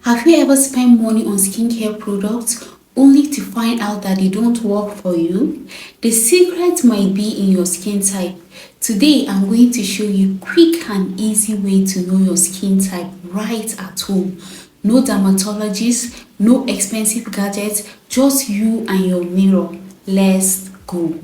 Have you ever spent money on skincare products only to find out that they don't work for you? The secret might be in your skin type. Today, I'm going to show you quick and easy way to know your skin type right at home. No dermatologist, no expensive gadgets, just you and your mirror. Let's go.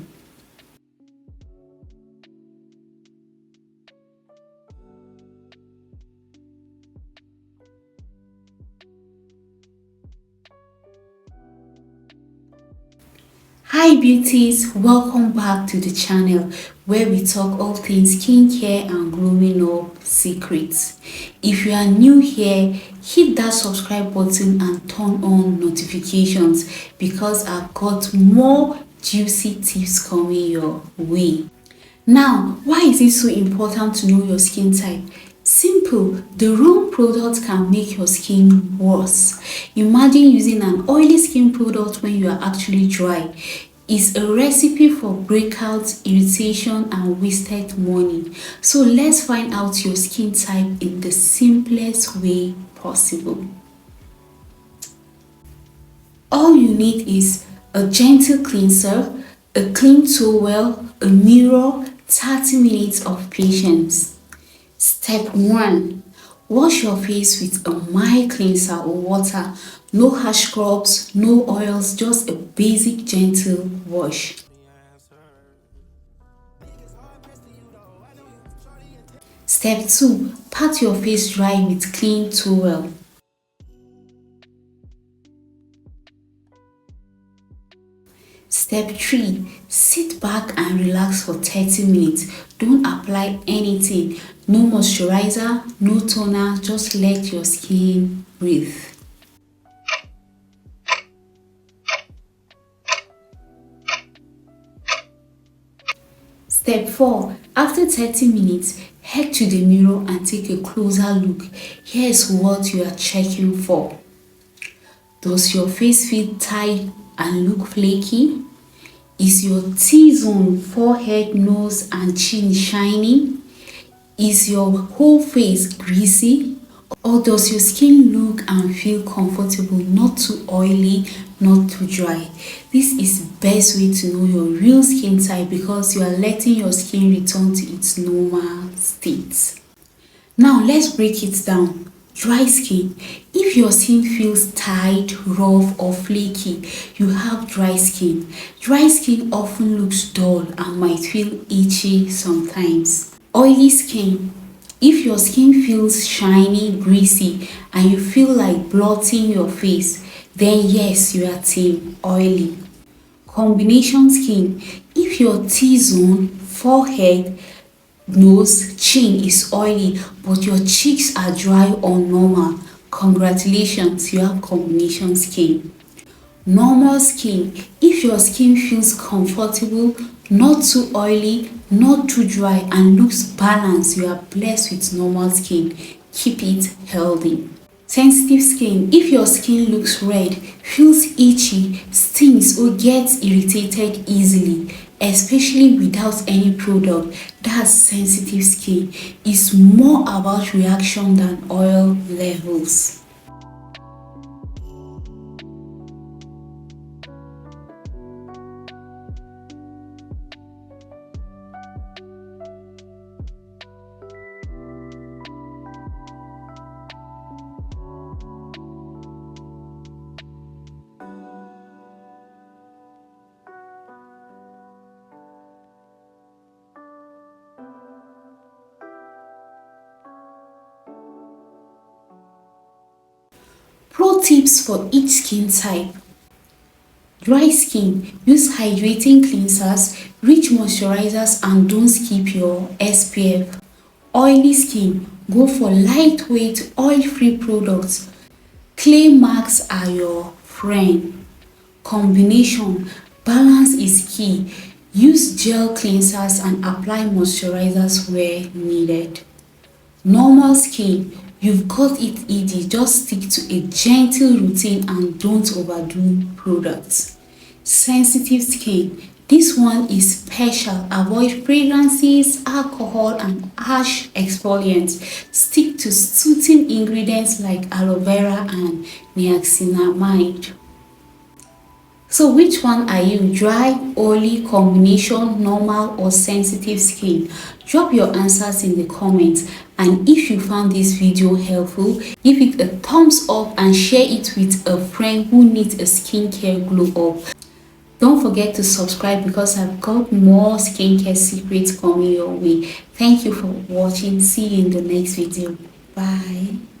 Hi beauties, welcome back to the channel where we talk all things skincare and growing up secrets. If you are new here, hit that subscribe button and turn on notifications because I've got more juicy tips coming your way. Now, why is it so important to know your skin type? Simple, the wrong product can make your skin worse. Imagine using an oily skin product when you are actually dry. It's a recipe for breakouts, irritation, and wasted money. So let's find out your skin type in the simplest way possible. All you need is a gentle cleanser, a clean towel, a mirror, 30 minutes of patience. Step 1. Wash your face with a mild cleanser or water. No harsh scrubs, no oils, just a basic gentle wash. Step 2. Pat your face dry with clean towel. Step 3. Sit back and relax for 30 minutes. Don't apply anything. No moisturizer, no toner, just let your skin breathe. Step 4. After 30 minutes, head to the mirror and take a closer look. Here's what you are checking for. Does your face feel tight and look flaky? Is your T-zone, forehead, nose and chin shiny? Is your whole face greasy? Or does your skin look and feel comfortable, not too oily, not too dry? This is the best way to know your real skin type because you are letting your skin return to its normal state. Now let's break it down. Dry skin. If your skin feels tight, rough or flaky, you have dry skin. Dry skin often looks dull and might feel itchy sometimes. Oily skin. If your skin feels shiny, greasy and you feel like blotting your face, then yes, you are team oily. Combination skin. If your T-zone, forehead, nose, chin is oily but your cheeks are dry or normal, congratulations, you have combination skin. Normal skin. If your skin feels comfortable, not too oily, not too dry and looks balanced, you are blessed with normal skin. Keep it healthy. Sensitive skin. If your skin looks red, feels itchy, stings or gets irritated easily, especially without any product, that's sensitive skin. It's more about reaction than oil levels. Pro tips for each skin type. Dry skin, use hydrating cleansers, rich moisturizers and don't skip your SPF. Oily skin, go for lightweight oil-free products. Clay marks are your friend. Combination, balance is key. Use gel cleansers and apply moisturizers where needed. Normal skin, you've got it easy, just stick to a gentle routine and don't overdo products. Sensitive skin, This one is special. Avoid fragrances, alcohol, and harsh exfoliants. Stick to soothing ingredients like aloe vera and niacinamide. So which one are you? Dry, oily, combination, normal, or sensitive skin? Drop your answers in the comments, and if you found this video helpful, give it a thumbs up and share it with a friend who needs a skincare glow up. Don't forget to subscribe because I've got more skincare secrets coming your way. Thank you for watching. See you in the next video. Bye.